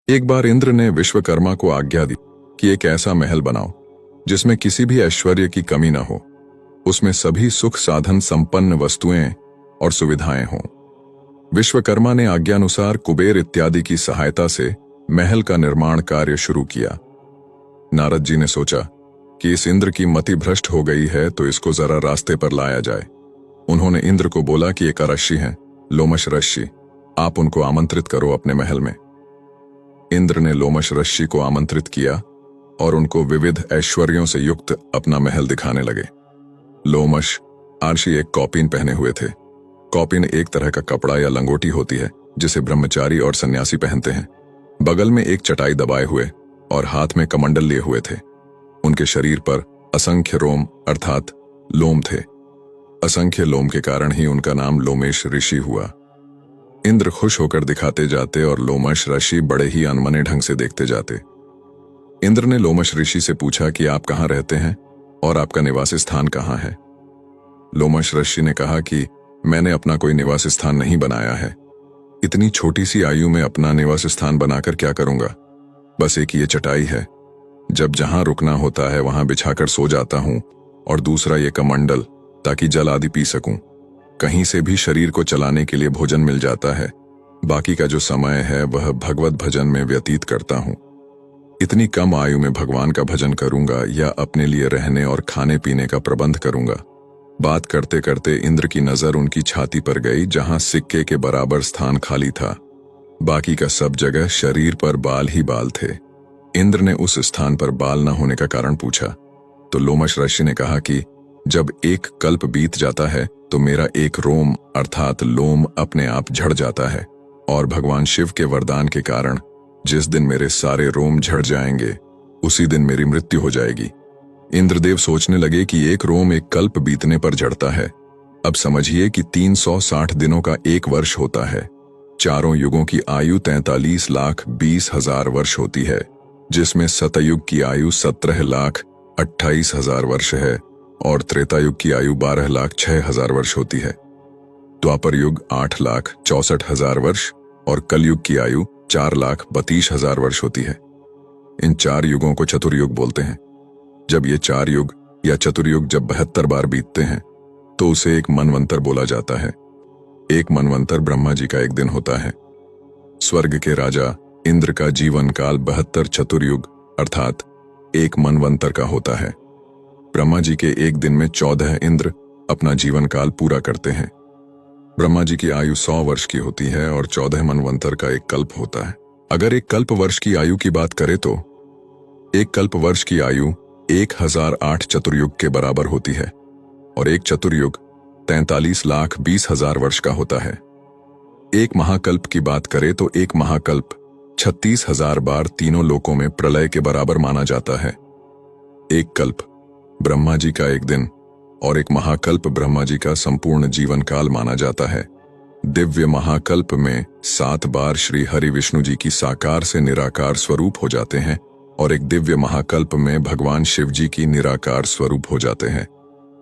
एक बार इंद्र ने विश्वकर्मा को आज्ञा दी कि एक ऐसा महल बनाओ जिसमें किसी भी ऐश्वर्य की कमी न हो, उसमें सभी सुख साधन संपन्न वस्तुएं और सुविधाएं हों। विश्वकर्मा ने आज्ञानुसार कुबेर इत्यादि की सहायता से महल का निर्माण कार्य शुरू किया। नारद जी ने सोचा कि इस इंद्र की मति भ्रष्ट हो गई है, तो इसको जरा रास्ते पर लाया जाए। उन्होंने इंद्र को बोला कि एक ऋषि हैं, लोमश ऋषि, आप उनको आमंत्रित करो अपने महल में। इंद्र ने लोमश ऋषि को आमंत्रित किया और उनको विविध ऐश्वर्यों से युक्त अपना महल दिखाने लगे। लोमश ऋषि एक कौपीन पहने हुए थे। कौपीन एक तरह का कपड़ा या लंगोटी होती है जिसे ब्रह्मचारी और सन्यासी पहनते हैं। बगल में एक चटाई दबाए हुए और हाथ में कमंडल लिए हुए थे। उनके शरीर पर असंख्य रोम अर्थात लोम थे। असंख्य लोम के कारण ही उनका नाम लोमेश ऋषि हुआ। इंद्र खुश होकर दिखाते जाते और लोमश ऋषि बड़े ही अनमने ढंग से देखते जाते। इंद्र ने लोमश ऋषि से पूछा कि आप कहाँ रहते हैं और आपका निवास स्थान कहाँ है। लोमश ऋषि ने कहा कि मैंने अपना कोई निवास स्थान नहीं बनाया है। इतनी छोटी सी आयु में अपना निवास स्थान बनाकर क्या करूंगा। बस एक ये चटाई है, जब जहां रुकना होता है वहां बिछाकर सो जाता हूं, और दूसरा ये कमंडल ताकि जल आदि पी सकूं। कहीं से भी शरीर को चलाने के लिए भोजन मिल जाता है। बाकी का जो समय है वह भगवत भजन में व्यतीत करता हूं। इतनी कम आयु में भगवान का भजन करूंगा या अपने लिए रहने और खाने पीने का प्रबंध करूंगा। बात करते करते इंद्र की नजर उनकी छाती पर गई, जहां सिक्के के बराबर स्थान खाली था। बाकी का सब जगह शरीर पर बाल ही बाल थे। इंद्र ने उस स्थान पर बाल न होने का कारण पूछा तो लोमश ऋषि ने कहा कि जब एक कल्प बीत जाता है तो मेरा एक रोम अर्थात लोम अपने आप झड़ जाता है, और भगवान शिव के वरदान के कारण जिस दिन मेरे सारे रोम झड़ जाएंगे उसी दिन मेरी मृत्यु हो जाएगी। इंद्रदेव सोचने लगे कि एक रोम एक कल्प बीतने पर झड़ता है। अब समझिए कि 360 दिनों का एक वर्ष होता है। चारों युगों की आयु 43,20,000 वर्ष होती है, जिसमें सतयुग की आयु 17,28,000 वर्ष है और त्रेतायुग की आयु 12,06,000 वर्ष होती है। द्वापर युग 8,64,000 वर्ष और कलयुग की आयु 4,32,000 वर्ष होती है। इन चार युगों को चतुर्युग बोलते हैं। जब ये चार युग या चतुर्युग जब 72 बार बीतते हैं तो उसे एक मनवंतर बोला जाता है। एक मनवंतर ब्रह्मा जी का एक दिन होता है। स्वर्ग के राजा इंद्र का जीवन काल 72 चतुर्युग अर्थात एक मनवंतर का होता है। ब्रह्मा जी के एक दिन में 14 इंद्र अपना जीवन काल पूरा करते हैं। ब्रह्मा जी की आयु 100 वर्ष की होती है और 14 मनवंतर का एक कल्प होता है। अगर एक कल्प वर्ष की आयु की बात करें तो एक कल्प वर्ष की आयु 1008 चतुर्युग के बराबर होती है और एक चतुर्युग 43,20,000 वर्ष का होता है। एक महाकल्प की बात करें तो एक महाकल्प 36,000 बार तीनों लोकों में प्रलय के बराबर माना जाता है। एक कल्प ब्रह्मा जी का एक दिन और एक महाकल्प ब्रह्मा जी का संपूर्ण जीवन काल माना जाता है। दिव्य महाकल्प में 7 बार श्री हरि विष्णु जी की साकार से निराकार स्वरूप हो जाते हैं और एक दिव्य महाकल्प में भगवान शिव जी की निराकार स्वरूप हो जाते हैं।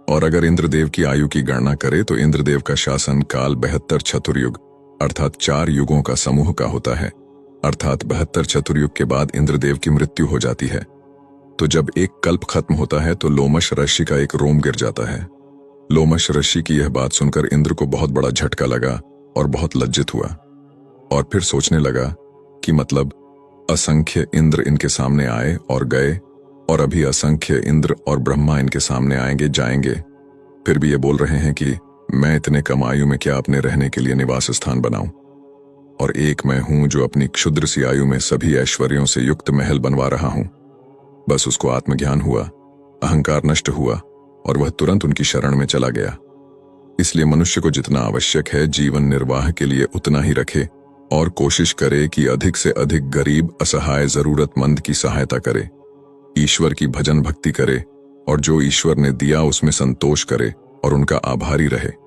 और अगर इंद्रदेव की आयु की गणना करें तो इंद्रदेव का शासन काल 72 चतुर्युग अर्थात 4 युगों का समूह का होता है। अर्थात 72 चतुर्युग के बाद इंद्रदेव की मृत्यु हो जाती है। तो जब एक कल्प खत्म होता है तो लोमश ऋषि का एक रोम गिर जाता है। लोमश ऋषि की यह बात सुनकर इंद्र को बहुत बड़ा झटका लगा और बहुत लज्जित हुआ, और फिर सोचने लगा कि मतलब असंख्य इंद्र इनके सामने आए और गए, और अभी असंख्य इंद्र और ब्रह्मा इनके सामने आएंगे जाएंगे, फिर भी ये बोल रहे हैं कि मैं इतने कम आयु में क्या अपने रहने के लिए निवास स्थान बनाऊं, और एक मैं हूं जो अपनी क्षुद्र सी आयु में सभी ऐश्वर्यों से युक्त महल बनवा रहा हूं। बस उसको आत्मज्ञान हुआ, अहंकार नष्ट हुआ और वह तुरंत उनकी शरण में चला गया। इसलिए मनुष्य को जितना आवश्यक है जीवन निर्वाह के लिए उतना ही रखे और कोशिश करे कि अधिक से अधिक गरीब असहाय जरूरतमंद की सहायता करे, ईश्वर की भजन भक्ति करे और जो ईश्वर ने दिया उसमें संतोष करे और उनका आभारी रहे।